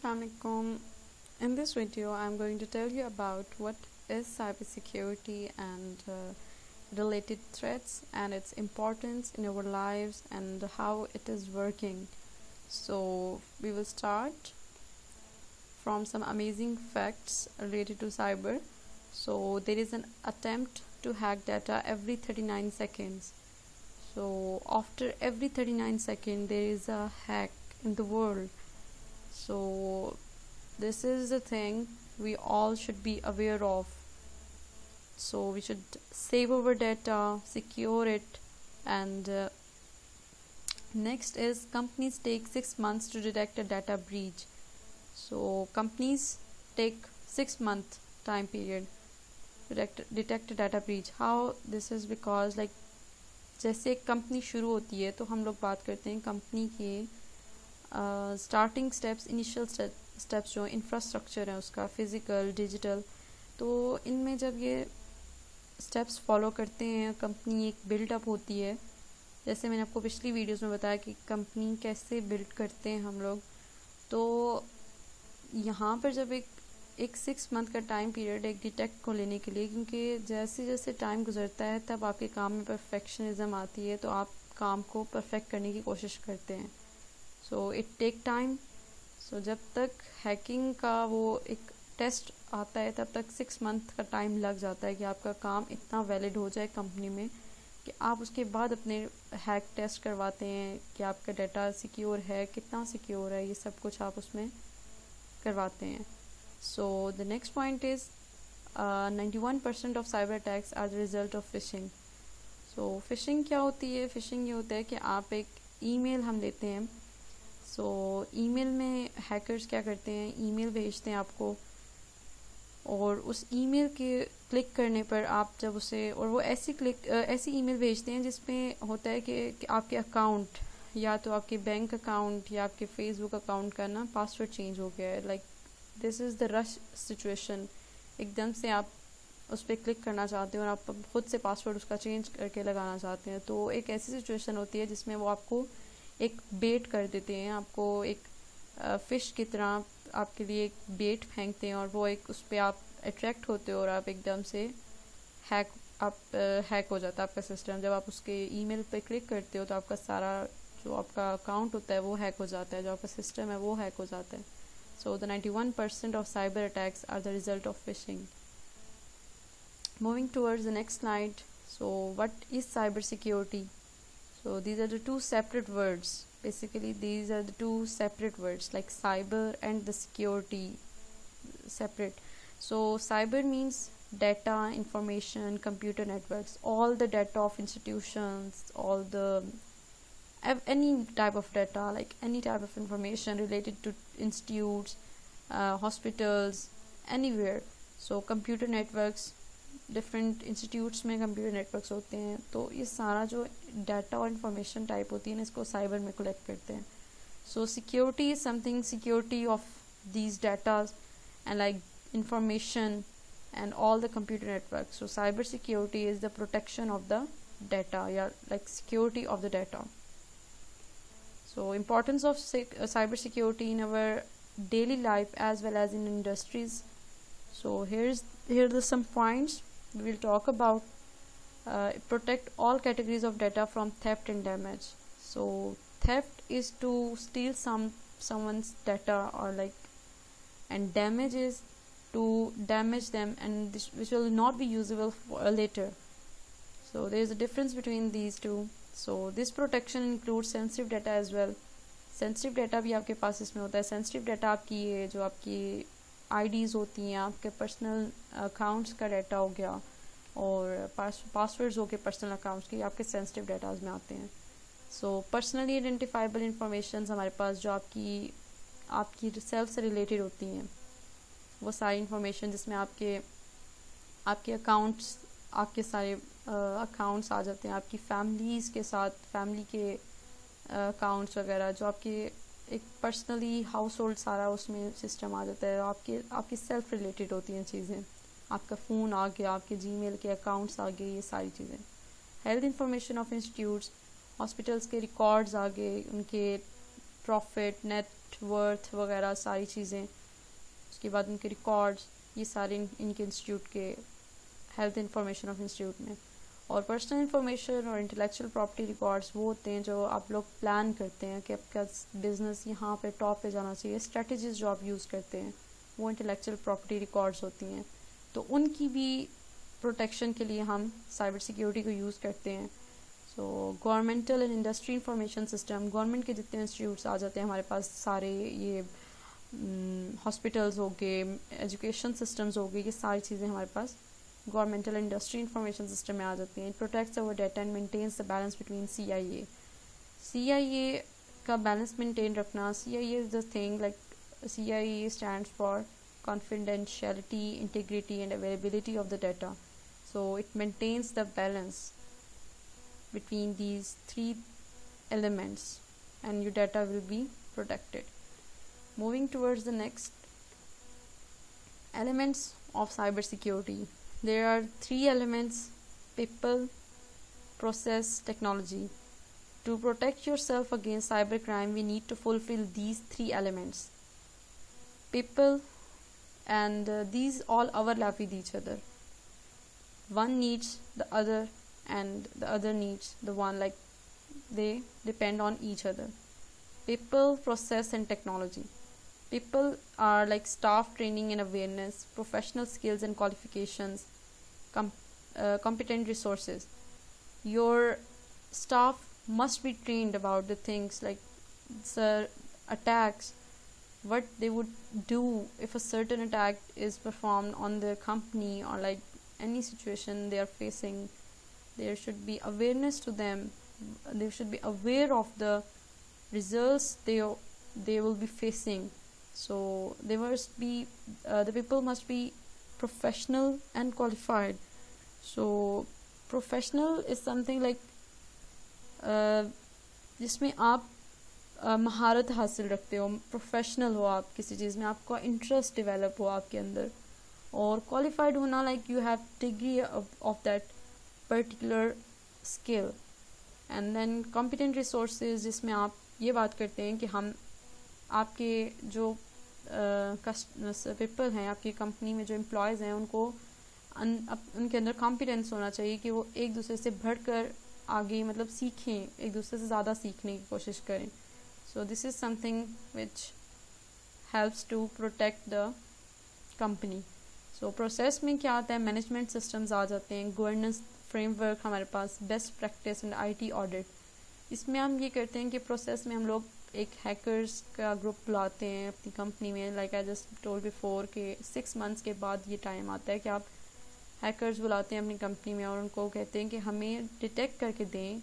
Assalamualaikum. In this video, I'm going to tell you about what is cybersecurity and related threats and its importance in our lives and how it is working. So, we will start from some amazing facts related to cyber. So, there is an attempt to hack data every 39 seconds. So, after every 39 seconds, there is a hack in the world. So this is the thing we all should be aware of. So we should save our data, secure it, and next is companies take 6 months to detect a data breach. So companies take 6 month time period to detect a data breach. How this is because like जैसे एक company शुरू होती है तो हम लोग बात करते हैं कंपनी के स्टार्टिंग स्टेप्स, इनिशियल स्टेप्स जो इंफ्रास्ट्रक्चर है उसका, फिज़िकल, डिजिटल, तो इनमें जब ये स्टेप्स फॉलो करते हैं कंपनी एक बिल्डअप होती है. जैसे मैंने आपको पिछली वीडियोस में बताया कि कंपनी कैसे बिल्ड करते हैं हम लोग, तो यहाँ पर जब एक 6 मंथ का टाइम पीरियड एक डिटेक्ट को लेने के लिए, क्योंकि जैसे जैसे टाइम गुजरता है तब आपके काम में परफेक्शनिज्म आती है, तो आप काम को परफेक्ट करने की कोशिश करते हैं. So it take time. So जब तक हैकिंग का वो एक टेस्ट आता है तब तक 6 मंथ का टाइम लग जाता है कि आपका काम इतना वैलिड हो जाए कंपनी में कि आप उसके बाद अपने हैक टेस्ट करवाते हैं कि आपका डाटा सिक्योर है, कितना सिक्योर है, ये सब कुछ आप उसमें करवाते हैं. So the next point is 91% of cyber attacks are the result of phishing. So phishing क्या होती है? फिशिंग ये होता है कि आप एक ईमेल हम लेते हैं. सो ईमेल में हैकर्स क्या करते हैं, ईमेल भेजते हैं आपको, और उस ईमेल के क्लिक करने पर आप जब उसे, और वो ऐसी ईमेल भेजते हैं जिसमें होता है कि आपके अकाउंट, या तो आपके बैंक अकाउंट या आपके फेसबुक अकाउंट का ना पासवर्ड चेंज हो गया है. Like this is the rush situation. एकदम से आप उस पर क्लिक करना चाहते हैं और आप खुद से पासवर्ड उसका चेंज करके लगाना चाहते हैं. तो एक ऐसी सिचुएशन होती है जिसमें वो आपको एक बेट कर देते हैं, आपको एक फ़िश की तरह आपके लिए एक बेट फेंकते हैं, और वो एक उस पर आप अट्रैक्ट होते हो और आप एकदम से हैक हो जाता है आपका सिस्टम. जब आप उसके ईमेल पे क्लिक करते हो तो आपका सारा जो आपका अकाउंट होता है वो हैक हो जाता है, जो आपका सिस्टम है वो हैक हो जाता है. So the 91% of cyber attacks are the result of phishing. Moving towards the next slide. So what is cyber security? So these are the two separate words. Basically these are the two separate words, like cyber and the security separate. So cyber means data, information, computer networks, all the data of institutions, all the any type of data, like any type of information related to institutes, hospitals, anywhere. So computer networks, different institutes में computer networks होते हैं, तो ये सारा जो data और information type होती है ना, इसको साइबर में कलेक्ट करते हैं. So security is something, security of these datas and like information and all the computer network. So cyber security is the protection of the data, या like security of the data. So importance of cyber security in our daily life as well as in industries. So here are some points we will talk about. Protect all categories of data from theft and damage. So theft is to steal someone's data, or like, and damage is to damage them, and this, which will not be usable for later. So there is a difference between these two. So this protection includes sensitive data as well. Sensitive data भी आपके पास इसमें होता है. sensitive data आपकी ये जो आपकी IDs होती हैं, आपके पर्सनल अकाउंट्स का डाटा हो गया, और पासवर्ड्स हो गए पर्सनल अकाउंट्स के, आपके सेंसिटिव डाटाज में आते हैं. सो पर्सनली आइडेंटिफाइबल इंफॉर्मेशन हमारे पास जो आपकी सेल्फ से रिलेटेड होती हैं, वो सारी इंफॉर्मेशन जिसमें आपके अकाउंट्स, आपके सारे अकाउंट्स आ जाते हैं, आपकी फैमिलीज़ के साथ, फैमिली के अकाउंट्स वगैरह, जो आपके एक पर्सनली हाउस होल्ड सारा उसमें सिस्टम आ जाता है. आपकी सेल्फ रिलेटेड होती हैं चीज़ें, आपका फ़ोन आ गया, आपके जीमेल के अकाउंट्स आ गए, ये सारी चीज़ें. Health information of institutes, hospitals के रिकॉर्ड्स आ गए, उनके प्रॉफिट, नेट नेट वर्थ वगैरह सारी चीज़ें, उसके बाद उनके रिकॉर्ड्स, ये सारे इनके इंस्टीट्यूट के हेल्थ इंफॉर्मेशन ऑफ इंस्टीट्यूट में। और पर्सनल इंफॉर्मेशन और इंटेलेक्चुअल प्रॉपर्टी रिकॉर्ड्स वो होते हैं जो आप लोग प्लान करते हैं कि आपका बिजनेस यहाँ पे टॉप पे जाना चाहिए, स्ट्रेटजीज जो आप यूज़ करते हैं वो इंटेलेक्चुअल प्रॉपर्टी रिकॉर्ड्स होती हैं। तो उनकी भी प्रोटेक्शन के लिए हम साइबर सिक्योरिटी को यूज़ करते हैं। So governmental and industry information system, government के जितने इंस्टीट्यूट्स आ जाते हैं हमारे पास सारे, ये हॉस्पिटल्स हो गए, एजुकेशन सिस्टम्स हो गए, ये सारी चीज़ें हमारे पास गवर्नमेंटल इंडस्ट्री इंफॉर्मेशन सिस्टम में आ जाती हैं। It protects our data and maintains the balance between CIA का बैलेंस मेंटेन रखना। CIA is the thing like CIA stands for confidentiality, integrity and availability of the data. So it maintains the balance between these three elements and your data will be protected. Moving towards the next elements of cybersecurity. There are three elements: people, process, technology. To protect yourself against cybercrime, we need to fulfill these three elements. People, and these all overlap with each other. One needs the other and the other needs the one, like they depend on each other. People, process and technology. People are like staff training and awareness, professional skills and qualifications, competent resources. Your staff must be trained about the things like attacks, what they would do if a certain attack is performed on their company or like any situation they are facing. There should be awareness to them. They should be aware of the results they will be facing. So they must be the people must be professional and qualified. So professional is something like जिसमें आप महारत हासिल रखते हो, professional हो आप किसी चीज़ में, आपका इंटरेस्ट डेवलप हो आपके अंदर। और क्वालिफाइड होना like you have degree of that particular skill. And then competent resources, जिसमें आप ये बात करते हैं कि हम आपके जो पीपल हैं, आपकी कंपनी में जो एम्प्लॉयज़ हैं, उनको उनके अंदर कॉम्पिटेंस होना चाहिए कि वो एक दूसरे से बढ़कर आगे मतलब सीखें, एक दूसरे से ज़्यादा सीखने की कोशिश करें। So this is something which helps to protect the company. So process में क्या आता है, मैनेजमेंट सिस्टम्स आ जाते हैं, गवर्नेंस फ्रेमवर्क हमारे पास, best practice and IT audit. इसमें हम ये करते हैं कि प्रोसेस में हम लोग एक हैकर्स का ग्रुप बुलाते हैं अपनी कंपनी में। Like I just told before के 6 months के बाद ये टाइम आता है कि आप हैकर्स बुलाते हैं अपनी कंपनी में और उनको कहते हैं कि हमें डिटेक्ट करके दें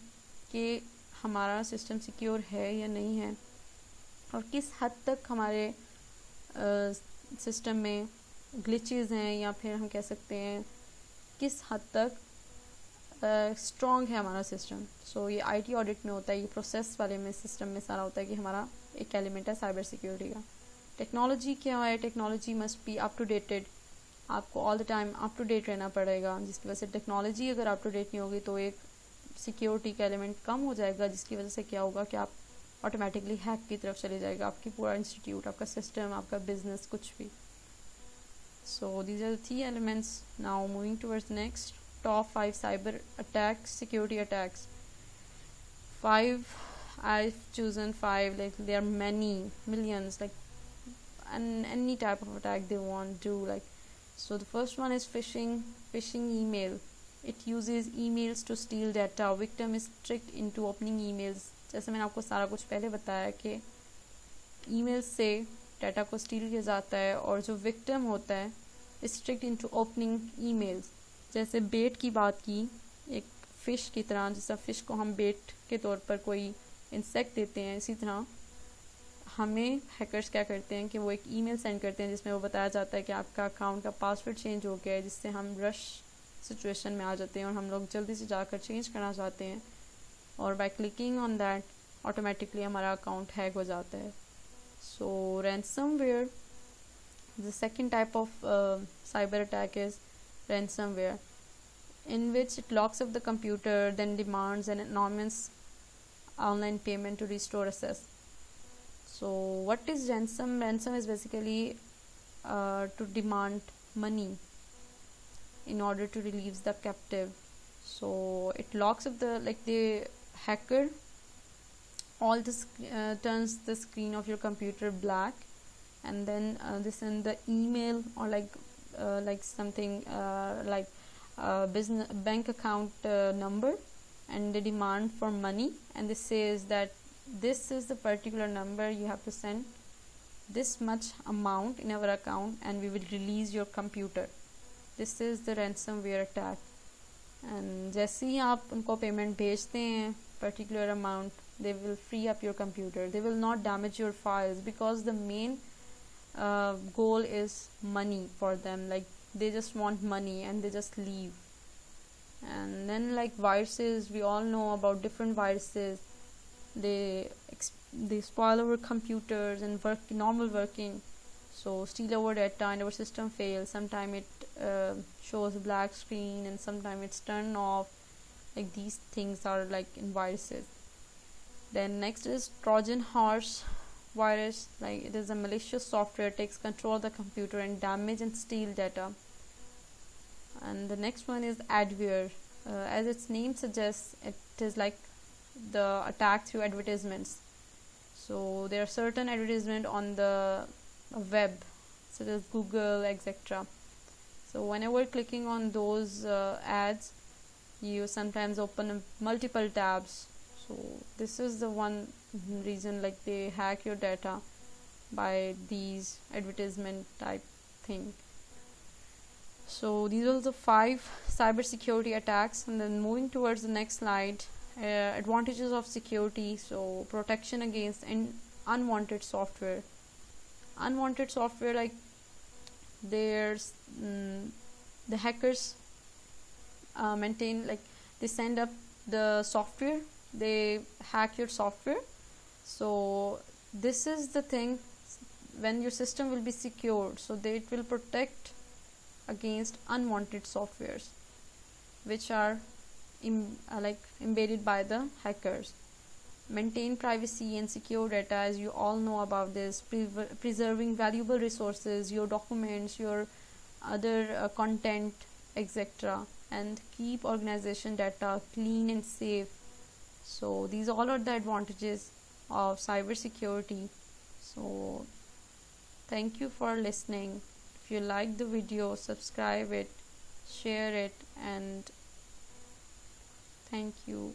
कि हमारा सिस्टम सिक्योर है या नहीं है, और किस हद तक हमारे सिस्टम में ग्लिचेस हैं, या फिर हम कह सकते हैं किस हद तक स्ट्रॉन्ग है हमारा सिस्टम। सो ये IT ऑडिट में होता है, ये प्रोसेस वाले में सिस्टम में सारा होता है कि हमारा एक एलिमेंट है साइबर सिक्योरिटी का। टेक्नोलॉजी क्या है, technology must be up to dated, आपको all the time up to date रहना पड़ेगा, जिसकी वजह से टेक्नोलॉजी अगर अप टू डेट नहीं होगी तो एक सिक्योरिटी का एलिमेंट कम हो जाएगा, जिसकी वजह से क्या होगा कि आप ऑटोमेटिकली हैक की तरफ चले जाएगा आपकी पूरा इंस्टीट्यूट, आपका सिस्टम, आपका बिजनेस, कुछ भी। So these are 3 elements. Now moving towards next, top 5 cyber attacks, security attacks. 5, I've chosen 5, like there are many, millions, like, and any type of attack they want to do, like. So the first one is phishing email. It uses emails to steal data. Victim is tricked into opening emails. जैसे मैंने आपको सारा कुछ पहले बताया कि emails से data को स्टील किया जाता है, और जो victim होता है is tricked into opening emails. जैसे बेट की बात की, एक फ़िश की तरह, जैसा फ़िश को हम बेट के तौर पर कोई इंसेक्ट देते हैं, इसी तरह हमें हैकर्स क्या करते हैं कि वो एक ईमेल सेंड करते हैं जिसमें वो बताया जाता है कि आपका अकाउंट का पासवर्ड चेंज हो गया है, जिससे हम रश सिचुएशन में आ जाते हैं और हम लोग जल्दी से जाकर चेंज करना चाहते हैं, और by clicking on that automatically हमारा अकाउंट हैक हो जाता है। So ransomware, the second type of cyber attack is ransomware, in which it locks up the computer, then demands an anonymous online payment to restore access. So what is ransom? Ransom is basically to demand money in order to release the captive. So it locks up the hacker all this turns the screen of your computer black, and then they send the email or like something business bank account number, and they demand for money, and they says that this is the particular number, you have to send this much amount in our account and we will release your computer. This is the ransomware attack. And जैसे ही आप उनको payment भेजते हैं particular amount, they will free up your computer. They will not damage your files because the main goal is money for them. Like they just want money and they just leave. And then like viruses, we all know about different viruses. They spoil our computers and normal working. So steal our data and our system fails. Sometimes it shows a black screen and sometimes it's turned off. Like these things are like in viruses. Then next is Trojan horse virus. Like it is a malicious software, takes control of the computer and damage and steal data. And the next one is adware. As its name suggests, it is like the attack through advertisements. So there are certain advertisements on the web, such as Google, etc. So whenever clicking on those ads, you sometimes open multiple tabs. So this is the one reason, like they hack your data by these advertisement type thing. So these are the 5 cybersecurity attacks. And then moving towards the next slide, advantages of security. So protection against unwanted software. Unwanted software, like there's the hackers maintain, like they send up the software, they hack your software. So this is the thing, when your system will be secured, so that it will protect against unwanted softwares which are embedded by the hackers. Maintain privacy and secure data, as you all know about this, preserving valuable resources, your documents, your other content, etc. And keep organization data clean and safe. So these all are the advantages of cybersecurity. So thank you for listening. If you like the video, subscribe it, share it, and thank you.